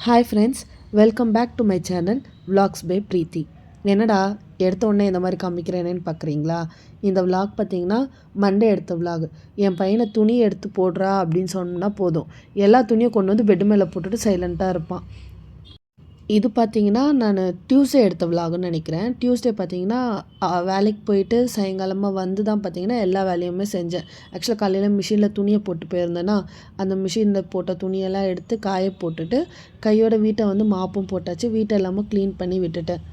Hi friends, welcome back to my channel vlogs by Preethi. என்னடா எடுத்த உடனே இந்த மாதிரி காமிக்கிறேனேன்னு பார்க்குறீங்களா? இந்த vlog பார்த்திங்கன்னா மண்டே எடுத்த vlog. என் பையனை துணி எடுத்து போடுறா அப்படின்னு சொன்னால் போதும், எல்லா துணியும் கொண்டு வந்து பெட்டு மேலே போட்டுட்டு சைலண்ட்டாக இருப்பான். இது பார்த்திங்கன்னா நான் டியூஸ்டே எடுத்த விலாகுன்னு நினைக்கிறேன். டியூஸ்டே பார்த்திங்கன்னா வேலைக்கு போயிட்டு சாயங்காலமாக வந்து தான் பார்த்திங்கன்னா எல்லா வேலையுமே செஞ்சேன். ஆக்சுவலாக காலையில் மிஷினில் துணியை போட்டு போயிருந்தேன்னா, அந்த மிஷினில் போட்ட துணியெல்லாம் எடுத்து காய போட்டுட்டு கையோட வீட்டை வந்து மாப்பும் போட்டாச்சு. வீட்டை எல்லாமே க்ளீன் பண்ணி விட்டுட்டேன்.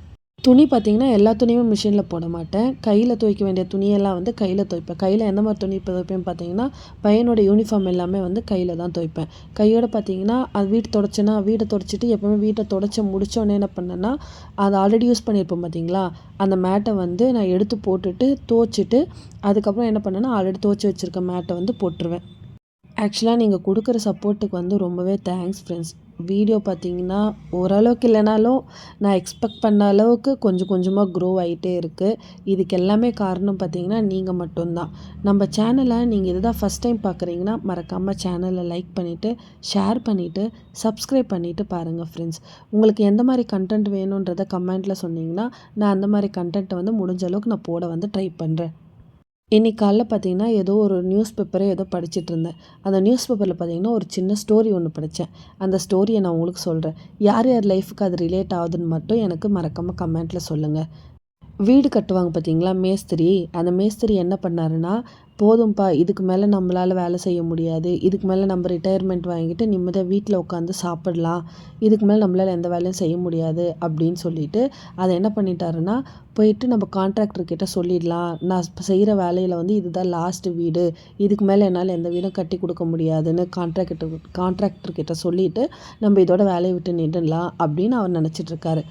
துணி பார்த்திங்கன்னா எல்லா துணியுமே மிஷினில் போட மாட்டேன். கையில் துவைக்க வேண்டிய துணியெல்லாம் வந்து கையில் துவைப்பேன். கையில் எந்த மாதிரி துணி துவைப்பேன்னு பார்த்தீங்கன்னா, பையனோட யூனிஃபார்ம் எல்லாமே வந்து கையில் தான் துவைப்பேன். கையோடு பார்த்தீங்கன்னா அது வீடு துடைச்சேன்னா வீட்டை துடைச்சிட்டு எப்போவுமே வீட்டை துடைச்சி முடித்தோடனே என்ன பண்ணேன்னா, அதை ஆல்ரெடி யூஸ் பண்ணியிருப்போம் பார்த்தீங்களா, அந்த மேட்டை வந்து நான் எடுத்து போட்டுட்டு துவைச்சிட்டு அதுக்கப்புறம் என்ன பண்ணேன்னா ஆல்ரெடி துவைச்சி வச்சுருக்க மேட்டை வந்து போட்டுருவேன். ஆக்சுவலாக நீங்கள் கொடுக்குற சப்போர்ட்டுக்கு வந்து ரொம்பவே தேங்க்ஸ் ஃப்ரெண்ட்ஸ். வீடியோ பார்த்தீங்கன்னா ஓரளவுக்கு இல்லைனாலும் நான் எக்ஸ்பெக்ட் பண்ண அளவுக்கு கொஞ்சம் கொஞ்சமாக க்ரோ ஆகிட்டே இருக்குது. இதுக்கு எல்லாமே காரணம் பார்த்தீங்கன்னா நீங்கள் மட்டும்தான். நம்ம சேனலை நீங்கள் இதுதான் ஃபஸ்ட் டைம் பார்க்குறீங்கன்னா மறக்காமல் சேனலை லைக் பண்ணிவிட்டு ஷேர் பண்ணிவிட்டு சப்ஸ்கிரைப் பண்ணிவிட்டு பாருங்கள் ஃப்ரெண்ட்ஸ். உங்களுக்கு எந்த மாதிரி கண்டென்ட் வேணுன்றதை கமெண்ட்டில் சொன்னீங்கன்னா நான் அந்த மாதிரி கண்டென்ட்டை வந்து முடிஞ்ச அளவுக்கு நான் போட வந்து ட்ரை பண்ணுறேன். இன்றைக்கி காலைல பார்த்தீங்கன்னா ஏதோ ஒரு நியூஸ் பேப்பரே ஏதோ படிச்சுட்டு இருந்தேன். அந்த நியூஸ் பேப்பரில் பார்த்தீங்கன்னா ஒரு சின்ன ஸ்டோரி ஒன்று படித்தேன். அந்த ஸ்டோரியை நான் உங்களுக்கு சொல்கிறேன். யார் யார் லைஃபுக்கு அது ரிலேட் ஆகுதுன்னு மட்டும் எனக்கு மறக்காமல் கமெண்ட்டில் சொல்லுங்கள். வீடு கட்டுவாங்க பார்த்தீங்களா மேஸ்திரி, அந்த மேஸ்திரி என்ன பண்ணாருன்னா, போதும்ப்பா இதுக்கு மேலே நம்மளால் வேலை செய்ய முடியாது, இதுக்கு மேலே நம்ம ரிட்டையர்மெண்ட் வாங்கிட்டு நிம்மதியாக வீட்டில் உட்காந்து சாப்பிடலாம், இதுக்கு மேலே நம்மளால் எந்த வேலையும் செய்ய முடியாது அப்படின்னு சொல்லிட்டு அதை என்ன பண்ணிட்டாருன்னா, போயிட்டு நம்ம கான்ட்ராக்டர்கிட்ட சொல்லிடலாம், நான் செய்கிற வேலையில் வந்து இதுதான் லாஸ்ட்டு வீடு, இதுக்கு மேலே என்னால் எந்த வீடும் கட்டி கொடுக்க முடியாதுன்னு கான்ட்ராக்டர்கிட்ட சொல்லிவிட்டு நம்ம இதோட வேலையை விட்டு நின்றுடலாம் அப்படின்னு அவர் நினச்சிட்ருக்காரு.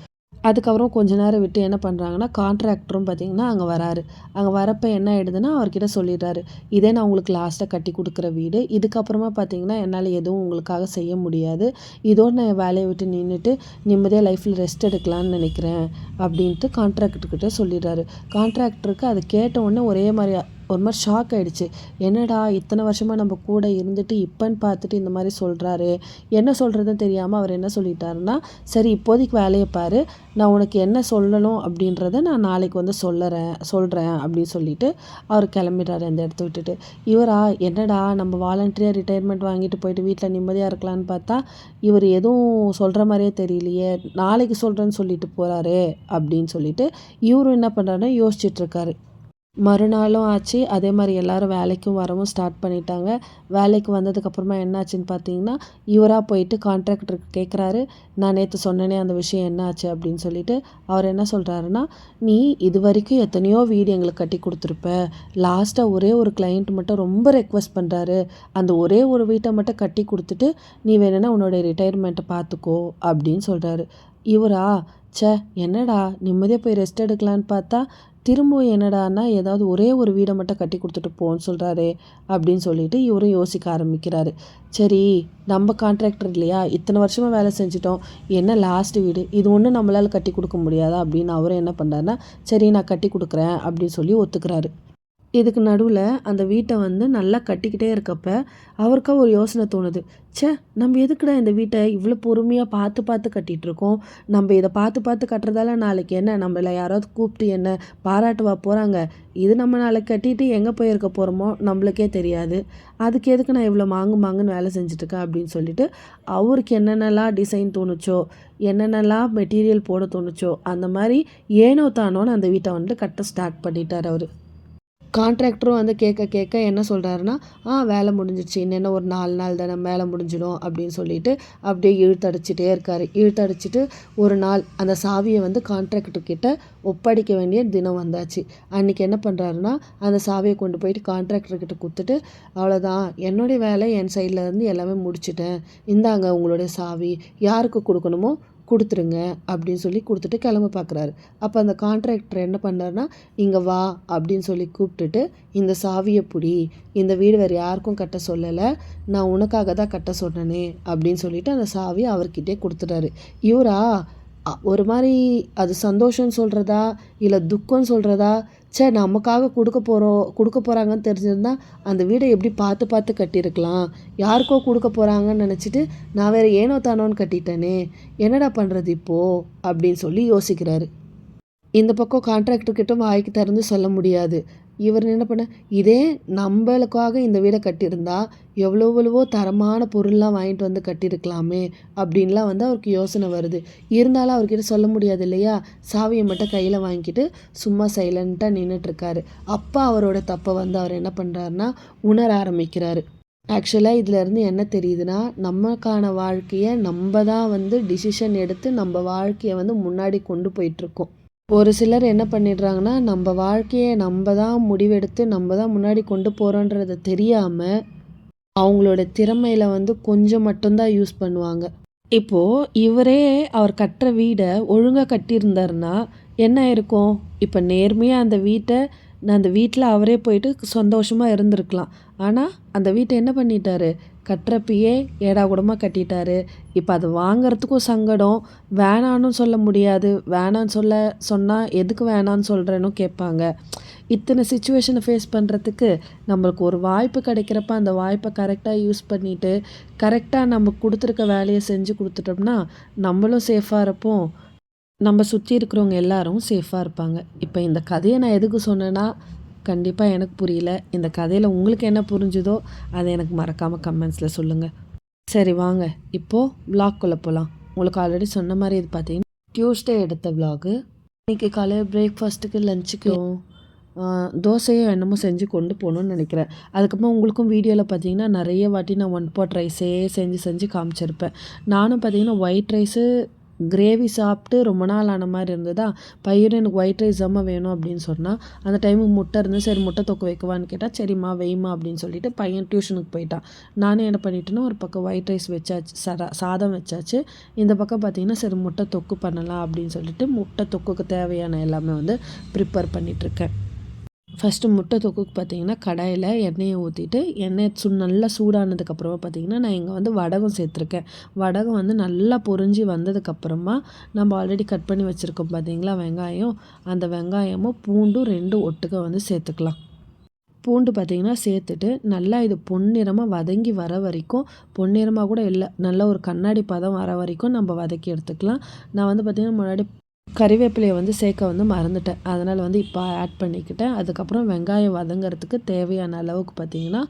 அதுக்கப்புறம் கொஞ்ச நேரம் விட்டு என்ன பண்ணுறாங்கன்னா, கான்ட்ராக்டரும் பார்த்திங்கன்னா அங்கே வராரு. அங்கே வரப்போ என்ன ஆகிடுதுன்னா அவர்கிட்ட சொல்லிடுறாரு, இதே நான் உங்களுக்கு லாஸ்ட்டாக கட்டி கொடுக்குற வீடு, இதுக்கப்புறமா பார்த்திங்கன்னா என்னால் எதுவும் உங்களுக்காக செய்ய முடியாது, இதோடு நான் வேலையை விட்டு நின்றுட்டு நிம்மதியாக லைஃப்பில் ரெஸ்ட் எடுக்கலான்னு நினைக்கிறேன் அப்படின்ட்டு கான்ட்ராக்டர்கிட்ட சொல்லிடுறாரு. கான்ட்ராக்டருக்கு அது கேட்ட உடனே ஒரே மாதிரி ஒரு மாதிரி ஷாக் ஆகிடுச்சு. என்னடா இத்தனை வருஷமாக நம்ம கூட இருந்துட்டு இப்போன்னு பார்த்துட்டு இந்த மாதிரி சொல்கிறாரு, என்ன சொல்கிறதுன்னு தெரியாமல் அவர் என்ன சொல்லிட்டாருன்னா, சரி இப்போதைக்கு வேலையை பாரு, நான் உனக்கு என்ன சொல்லணும் அப்படின்றத நான் நாளைக்கு வந்து சொல்கிறேன் அப்படின்னு சொல்லிட்டு அவர் கிளம்பிடுறாரு அந்த இடத்த விட்டுட்டு. இவரா என்னடா நம்ம வாலண்டரியாக ரிட்டையர்மெண்ட் வாங்கிட்டு போயிட்டு வீட்டில் நிம்மதியாக இருக்கலான்னு பார்த்தா இவர் எதுவும் சொல்கிற மாதிரியே தெரியலையே, நாளைக்கு சொல்கிறேன்னு சொல்லிட்டு போகிறாரு அப்படின்னு சொல்லிட்டு இவரும் என்ன பண்ணுறாருன்னா யோசிச்சுட்ருக்காரு. மறுநாளும் ஆச்சு. அதே மாதிரி எல்லோரும் வேலைக்கும் வரவும் ஸ்டார்ட் பண்ணிட்டாங்க. வேலைக்கு வந்ததுக்கப்புறமா என்னாச்சுன்னு பார்த்தீங்கன்னா, இவராக போயிட்டு கான்ட்ராக்டருக்கு கேட்குறாரு, நான் நேற்று சொன்னேனே அந்த விஷயம் என்ன ஆச்சு அப்படின்னு சொல்லிட்டு. அவர் என்ன சொல்கிறாருன்னா, நீ இது வரைக்கும் எத்தனையோ வீடு எங்களுக்கு கட்டி கொடுத்துருப்ப, லாஸ்ட்டாக ஒரே ஒரு கிளைண்ட் மட்டும் ரொம்ப ரெக்வஸ்ட் பண்ணுறாரு, அந்த ஒரே ஒரு வீட்டை மட்டும் கட்டி கொடுத்துட்டு நீ வேணும்னா உன்னோடைய ரிட்டையர்மெண்ட்டை பார்த்துக்கோ அப்படின்னு சொல்கிறாரு. இவரா, ச்சே என்னடா நிம்மதியாக போய் ரெஸ்ட் எடுக்கலான்னு பார்த்தா திரும்பவும் என்னடான்னா ஏதாவது ஒரே ஒரு வீடை மட்டும் கட்டி கொடுத்துட்டு போன்னு சொல்கிறாரே அப்படின்னு சொல்லிட்டு இவரும் யோசிக்க ஆரம்பிக்கிறாரு. சரி நம்ம கான்ட்ராக்டர் இல்லையா, இத்தனை வருஷமாக வேலை செஞ்சிட்டோம், என்ன லாஸ்ட் வீடு இது ஒன்றும் நம்மளால் கட்டி கொடுக்க முடியாதா அப்படின்னு அவரும் என்ன பண்ணுறாருன்னா, சரி நான் கட்டி கொடுக்குறேன் அப்படின்னு சொல்லி ஒத்துக்கிறாரு. இதுக்கு நடுவில் அந்த வீட்டை வந்து நல்லா கட்டிக்கிட்டே இருக்கப்ப அவருக்கா ஒரு யோசனை தோணுது. ச்சே நம்ம எதுக்குடா இந்த வீட்டை இவ்வளோ பொறுமையாக பார்த்து பார்த்து கட்டிகிட்ருக்கோம், நம்ம இதை பார்த்து பார்த்து கட்டுறதால நாளைக்கு என்ன நம்மளை யாராவது கூப்பிட்டு என்ன பாராட்டுவா போகிறாங்க, இது நம்ம நாளைக்கு கட்டிட்டு எங்கே போயிருக்க போகிறோமோ நம்மளுக்கே தெரியாது, அதுக்கு எதுக்கு நான் இவ்வளோ மாங்குன்னு வேலை செஞ்சுட்ருக்கேன் அப்படின்னு சொல்லிட்டு அவருக்கு என்னென்னலாம் டிசைன் தோணுச்சோ, என்னென்னலாம் மெட்டீரியல் போட தோணுச்சோ அந்த மாதிரி ஏனோ தானோன்னு அந்த வீட்டை வந்து கட்ட ஸ்டார்ட் பண்ணிட்டார் அவர். கான்ட்ராக்டரும் வந்து கேட்க என்ன சொல்கிறாருன்னா, வேலை முடிஞ்சிடுச்சு, இன்னும் ஒரு 4 நாள் தானே வேலை முடிஞ்சிடும் அப்படின்னு சொல்லிட்டு அப்படியே இழுத்தடிச்சிட்டே இருக்கார். இழுத்தடிச்சிட்டு ஒரு நாள் அந்த சாவியை வந்து கான்ட்ராக்டர்கிட்ட ஒப்படைக்க வேண்டிய தினம் வந்தாச்சு. அன்றைக்கி என்ன பண்ணுறாருன்னா, அந்த சாவியை கொண்டு போயிட்டு கான்ட்ராக்டர்கிட்ட கொடுத்துட்டு, அவ்வளோதான் என்னுடைய வேலை என் சைடில் இருந்து எல்லாமே முடிச்சிட்டேன், இந்தாங்க உங்களுடைய சாவி, யாருக்கு கொடுக்கணுமோ கொடுத்துருங்க அப்படின்னு சொல்லி கொடுத்துட்டு கிளம்ப பார்க்குறாரு. அப்போ அந்த கான்ட்ராக்டர் என்ன பண்ணாருன்னா, இங்கே வா அப்படின்னு சொல்லி கூப்பிட்டுட்டு, இந்த சாவியை பிடி, இந்த வீடு வேறு யாருக்கும் கட்ட சொல்லலை, நான் உனக்காக தான் கட்ட சொன்னனே அப்படின்னு சொல்லிட்டு அந்த சாவியை அவர்கிட்டே கொடுத்துட்டாரு. இவரா ஒரு மாரி அது சந்தோஷம்னு சொல்கிறதா இல்லை துக்கம்னு சொல்கிறதா, நமக்காக கொடுக்க போகிறாங்கன்னு தெரிஞ்சிருந்தா அந்த வீடை எப்படி பார்த்து பார்த்து கட்டியிருக்கலாம். யாருக்கோ கொடுக்க போகிறாங்கன்னு நினச்சிட்டு நான் வேறு ஏனோ தானோன்னு கட்டிட்டேனே, என்னடா பண்ணுறது இப்போது அப்படின்னு சொல்லி யோசிக்கிறாரு. இந்த பக்கம் கான்ட்ராக்டர்கிட்ட வாய்க்கு திறந்து சொல்ல முடியாது. இவர் என்ன பண்ண, இதே நம்மளுக்காக இந்த வீடை கட்டியிருந்தா எவ்வளவோ தரமான பொருள்லாம் வாங்கிட்டு வந்து கட்டியிருக்கலாமே அப்படின்லாம் வந்து அவருக்கு யோசனை வருது. இருந்தாலும் அவர்கிட்ட சொல்ல முடியாது இல்லையா? சாவியை மட்டும் கையில் வாங்கிக்கிட்டு சும்மா சைலண்ட்டாக நின்றுட்டுருக்காரு. அப்போ அவரோட தப்பை வந்து அவர் என்ன பண்ணுறாருன்னா உணர ஆரம்பிக்கிறாரு. ஆக்சுவலாக இதிலேருந்து என்ன தெரியுதுன்னா, நமக்கான வாழ்க்கையை நம்ம தான் வந்து டிசிஷன் எடுத்து நம்ம வாழ்க்கையை வந்து முன்னாடி கொண்டு போயிட்டுருக்கோம். ஒரு சிலர் என்ன பண்ணிடுறாங்கன்னா, நம்ம வாழ்க்கையை நம்ம தான் முடிவெடுத்து நம்ம தான் முன்னாடி கொண்டு போகிறோன்றத தெரியாமல் அவங்களோட திறமையில் வந்து கொஞ்சம் மட்டும்தான் யூஸ் பண்ணுவாங்க. இப்போது இவரே அவர் கட்டுற வீடை ஒழுங்காக கட்டியிருந்தாருன்னா என்ன இருக்கும்? இப்போ நேர்மையாக அந்த வீட்டில் அவரே போயிட்டு சந்தோஷமாக இருந்திருக்கலாம். ஆனால் அந்த வீட்டை என்ன பண்ணிட்டாரு? கட்டுறப்பயே ஏடாகூடமாக கட்டிட்டாரு. இப்போ அது வாங்கிறதுக்கும் சங்கடம், வேணான்னு சொல்ல முடியாது. வேணான்னு சொன்னால் எதுக்கு வேணான்னு சொல்கிறேன்னு கேட்பாங்க. இத்தனை சிச்சுவேஷனை ஃபேஸ் பண்ணுறதுக்கு நம்மளுக்கு ஒரு வாய்ப்பு கிடைக்கிறப்ப அந்த வாய்ப்பை கரெக்டாக யூஸ் பண்ணிவிட்டு கரெக்டாக நம்ம கொடுத்துருக்க வேலையை செஞ்சு கொடுத்துட்டோம்னா நம்மளும் சேஃபாக இருப்போம், நம்ம சுற்றி இருக்கிறவங்க எல்லாரும் சேஃபாக இருப்பாங்க. இப்போ இந்த கதையை நான் எதுக்கு சொன்னேன்னா, கண்டிப்பாக எனக்கு புரியல. இந்த கதையில் உங்களுக்கு என்ன புரிஞ்சுதோ அதை எனக்கு மறக்காமல் கமெண்ட்ஸில் சொல்லுங்கள். சரி வாங்க இப்போது விளாக்குள்ளே போகலாம். உங்களுக்கு ஆல்ரெடி சொன்ன மாதிரி இது பார்த்தீங்கன்னா டியூஸ்டே எடுத்த விளாகு. இன்றைக்கி காலையில் பிரேக்ஃபாஸ்ட்டுக்கு லஞ்சுக்கும் தோசையோ என்னமோ செஞ்சு கொண்டு போகணுன்னு நினைக்கிறேன். அதுக்கப்புறம் உங்களுக்கும் வீடியோவில் பார்த்தீங்கன்னா நிறைய வாட்டி நான் 1 pot ரைஸே செஞ்சு காமிச்சிருப்பேன். நானும் பார்த்தீங்கன்னா ஒயிட் ரைஸு கிரேவி சாப்பிட்டு ரொம்ப நாள் ஆன மாதிரி இருந்ததா, பையனும் எனக்கு ஒயிட் ரைஸ் தாம்மா வேணும் அப்படின்னு சொன்னால், அந்த டைமுக்கு முட்டை இருந்து சரி முட்டை தொக்கு வைக்கவான்னு கேட்டால் சரிம்மா வைம்மா அப்படின்னு சொல்லிட்டு பையன் டியூஷனுக்கு போயிட்டான். நானும் என்ன பண்ணிட்டேன்னா ஒரு பக்கம் ஒயிட் ரைஸ் வச்சாச்சு, சாதம் வச்சாச்சு. இந்த பக்கம் பார்த்திங்கன்னா சரி முட்டை தொக்கு பண்ணலாம் அப்படின்னு சொல்லிட்டு முட்டை தொக்குக்கு தேவையான எல்லாமே வந்து ப்ரிப்பேர் பண்ணிகிட்ருக்கேன். ஃபஸ்ட்டு முட்டை தொக்குக்கு பார்த்திங்கன்னா கடாயில் எண்ணெயை ஊற்றிட்டு எண்ணெய் நல்லா சூடானதுக்கப்புறமா பார்த்திங்கன்னா நான் இங்கே வந்து வடகம் சேர்த்துருக்கேன். வடகம் வந்து நல்லா பொரிஞ்சு வந்ததுக்கப்புறமா நம்ம ஆல்ரெடி கட் பண்ணி வச்சுருக்கோம் பார்த்திங்களா வெங்காயம், அந்த வெங்காயமும் பூண்டும் 2 ஒட்டுக்க வந்து சேர்த்துக்கலாம். பூண்டு பார்த்திங்கன்னா சேர்த்துட்டு நல்லா இது பொன்னிறமாக வதங்கி வர வரைக்கும், பொன்னிறமாக கூட இல்லை, நல்லா ஒரு கண்ணாடி பதம் வர வரைக்கும் நம்ம வதக்கி எடுத்துக்கலாம். நான் வந்து பார்த்திங்கன்னா முன்னாடி கறிவேப்பிலையை வந்து சேர்க்க வந்து மறந்துட்டேன், அதனால் வந்து இப்போ ஆட் பண்ணிக்கிட்டேன். அதுக்கப்புறம் வெங்காயம் வதங்கிறதுக்கு தேவையான அளவுக்கு பார்த்திங்கன்னா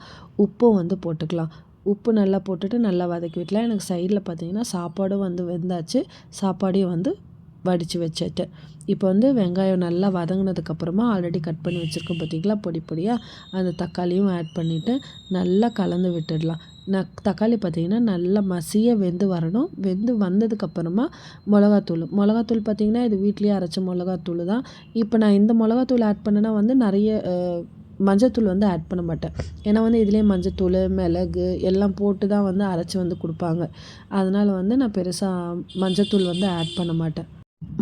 உப்பும் வந்து போட்டுக்கலாம். உப்பு நல்லா போட்டுட்டு நல்லா வதக்கி விடலாம். எனக்கு சைடில் பார்த்திங்கன்னா சாப்பாடும் வந்து வெந்தாச்சு, சாப்பாடையும் வந்து வடித்து வச்சுட்டேன். இப்போ வந்து வெங்காயம் நல்லா வதங்கினதுக்கப்புறமா ஆல்ரெடி கட் பண்ணி வச்சுருக்கோம் பார்த்திங்களா பொடி பொடியாக, அந்த தக்காளியும் ஆட் பண்ணிவிட்டு நல்லா கலந்து விட்டுடலாம். தக்காளி பார்த்திங்கன்னா நல்லா மசிய வெந்து வரணும். வெந்து வந்ததுக்கப்புறமா மிளகாத்தூள் பார்த்திங்கன்னா இது வீட்லேயே அரைச்ச மிளகாத்தூள் தான். இப்போ நான் இந்த மிளகாத்தூள் ஆட் பண்ணேன்னா வந்து நிறைய மஞ்சத்தூள் வந்து ஆட் பண்ண மாட்டேன். ஏன்னா வந்து இதுலேயே மஞ்சத்தூள் மிளகு எல்லாம் போட்டு தான் வந்து அரைச்சி வந்து கொடுப்பாங்க. அதனால் வந்து நான் பெருசாக மஞ்சத்தூள் வந்து ஆட் பண்ண மாட்டேன்.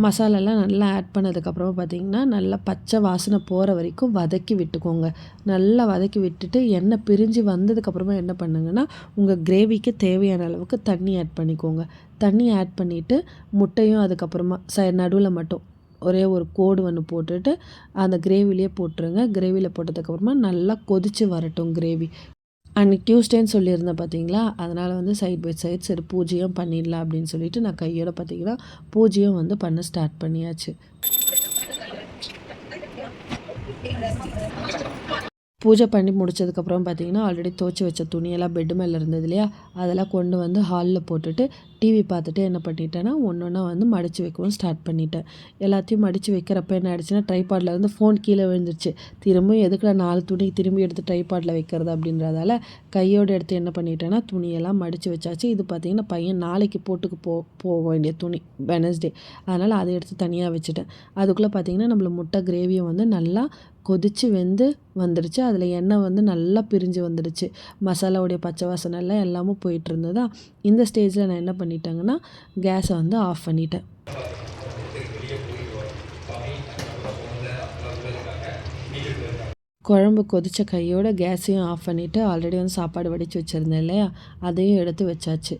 மசாலாலாம் நல்லா ஆட் பண்ணதுக்கப்புறமா பார்த்திங்கன்னா நல்லா பச்சை வாசனை போகிற வரைக்கும் வதக்கி விட்டுக்கோங்க. நல்லா வதக்கி விட்டுட்டு எண்ணெய் பிரிஞ்சு வந்ததுக்கப்புறமா என்ன பண்ணுங்கன்னா உங்கள் கிரேவிக்கு தேவையான அளவுக்கு தண்ணி ஆட் பண்ணிக்கோங்க. தண்ணி ஆட் பண்ணிவிட்டு முட்டையும் அதுக்கப்புறமா நடுவில் மட்டும் ஒரே ஒரு கோடு ஒன்று போட்டுட்டு அந்த கிரேவிலே போட்டுருங்க. கிரேவியில் போட்டதுக்கப்புறமா நல்லா கொதித்து வரட்டும் கிரேவி. அன்றைக்கி டியூஸ்டேன்னு சொல்லியிருந்தேன் பார்த்தீங்களா, அதனால் வந்து சைட் பை சைட் சரி பூஜையும் பண்ணிடலாம் அப்படின்னு சொல்லிட்டு நான் கையோட பார்த்திங்கன்னா பூஜையும் வந்து பண்ண ஸ்டார்ட் பண்ணியாச்சு. பூஜை பண்ணி முடிச்சதுக்கப்புறம் பார்த்திங்கன்னா ஆல்ரெடி துவச்சி வச்ச துணியெல்லாம் பெட்டு மேலே இருந்தது இல்லையா, அதெல்லாம் கொண்டு வந்து ஹாலில் போட்டுட்டு டிவி பார்த்துட்டு என்ன பண்ணிட்டேன்னா ஒன்று ஒன்றா வந்து மடித்து வைக்கவும் ஸ்டார்ட் பண்ணிட்டேன். எல்லாத்தையும் மடித்து வைக்கிறப்ப என்ன ஆயிடுச்சுன்னா ட்ரைபாடில் இருந்து ஃபோன் கீழே விழுந்துருச்சு. திரும்பியும் எதுக்குள்ள 4 துணி திரும்பி எடுத்து ட்ரைபாடில் வைக்கிறது அப்படின்றதால கையோடு எடுத்து என்ன பண்ணிட்டேன்னா துணியெல்லாம் மடித்து வச்சாச்சு. இது பார்த்திங்கன்னா பையன் நாளைக்கு போட்டுக்கு போக வேண்டிய துணி வெனஸ்டே, அதனால் அதை எடுத்து தனியாக வச்சுட்டேன். அதுக்குள்ளே பார்த்திங்கன்னா நம்மள முட்டை கிரேவியை வந்து நல்லா கொதித்து வெந்து வந்துடுச்சு. அதில் எண்ணெய் வந்து நல்லா பிரிஞ்சு வந்துடுச்சு. மசாலாவுடைய பச்சை வாசனை எல்லாம் எல்லாமும் போயிட்டு இருந்ததா. இந்த ஸ்டேஜில் நான் என்ன பண்ணிட்டேங்கன்னா கேஸை வந்து ஆஃப் பண்ணிட்டேன். குழம்பு கொதித்த கையோட கேஸையும் ஆஃப் பண்ணிவிட்டு ஆல்ரெடி வந்து சாப்பாடு வடித்து வச்சுருந்தேன் இல்லையா, அதையும் எடுத்து வச்சாச்சு.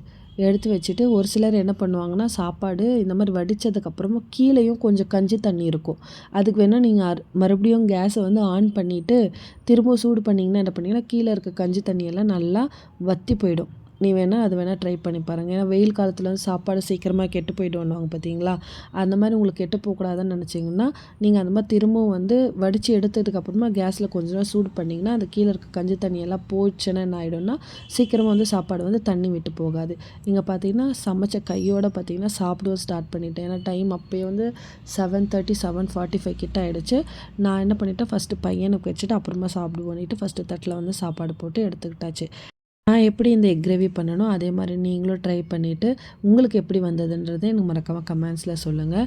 எடுத்து வச்சுட்டு ஒரு சிலர் என்ன பண்ணுவாங்கன்னா, சாப்பாடு இந்த மாரி வடித்ததுக்கப்புறமா கீழேயும் கொஞ்சம் கஞ்சி தண்ணி இருக்கும். அதுக்கு வேணால் நீங்கள் மறுபடியும் கேஸை வந்து ஆன் பண்ணிவிட்டு திரும்ப சூடு பண்ணிங்கன்னா என்ன பண்ணிங்கன்னா, கீழே இருக்க கஞ்சி தண்ணியெல்லாம் நல்லா வற்றி போயிடும். நீ வேணால் அது வேணால் ட்ரை பண்ணி பாருங்கள். ஏன்னா வெயில் காலத்தில் வந்து சாப்பாடு சீக்கிரமாக கெட்டு போயிடுவாங்க பார்த்தீங்களா? அந்த மாதிரி உங்களுக்கு கெட்டு போகக்கூடாதுன்னு நினச்சிங்கன்னா, நீங்கள் அந்த மாதிரி திரும்பவும் வந்து வடித்து எடுத்ததுக்கப்புறமா கேஸில் கொஞ்சம் நேரம் சூடு பண்ணிங்கன்னா, அந்த கீழே இருக்க கஞ்சி தண்ணியெல்லாம் போச்சுன்னா என்ன ஆகிடும்னா, சீக்கிரமாக வந்து சாப்பாடு வந்து தண்ணி விட்டு போகாது. நீங்கள் பார்த்தீங்கன்னா சமைச்ச கையோடு பார்த்தீங்கன்னா சாப்பிடவும் ஸ்டார்ட் பண்ணிட்டேன். ஏன்னா டைம் அப்போயே வந்து 7:30 7:45 கிட்ட ஆகிடுச்சு. நான் என்ன பண்ணிட்டேன், ஃபஸ்ட்டு பையனுக்கு வச்சுட்டு அப்புறமா சாப்பிடுவோன்னிட்டு ஃபஸ்ட்டு தட்டில் வந்து சாப்பாடு போட்டு எடுத்துக்கிட்டாச்சு. நான் எப்படி இந்த எக் கிரேவி பண்ணனோ அதே மாதிரி நீங்களும் ட்ரை பண்ணிவிட்டு உங்களுக்கு எப்படி வந்ததுன்றதை எனக்கு மறக்காமல் கமெண்ட்ஸில் சொல்லுங்கள்.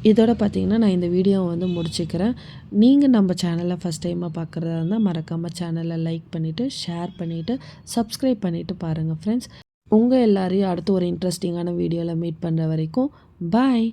இதோட பார்த்தீங்கன்னா நான் இந்த வீடியோவை வந்து முடிச்சுக்கிறேன். நீங்கள் நம்ம சேனலை ஃபஸ்ட் டைமாக பார்க்குறதா இருந்தால் மறக்காமல் சேனலை லைக் பண்ணிவிட்டு ஷேர் பண்ணிவிட்டு சப்ஸ்கிரைப் பண்ணிவிட்டு பாருங்கள் ஃப்ரெண்ட்ஸ். உங்கள் எல்லாரையும் அடுத்து ஒரு இன்ட்ரெஸ்டிங்கான வீடியோவில் மீட் பண்ணுற வரைக்கும் பாய்.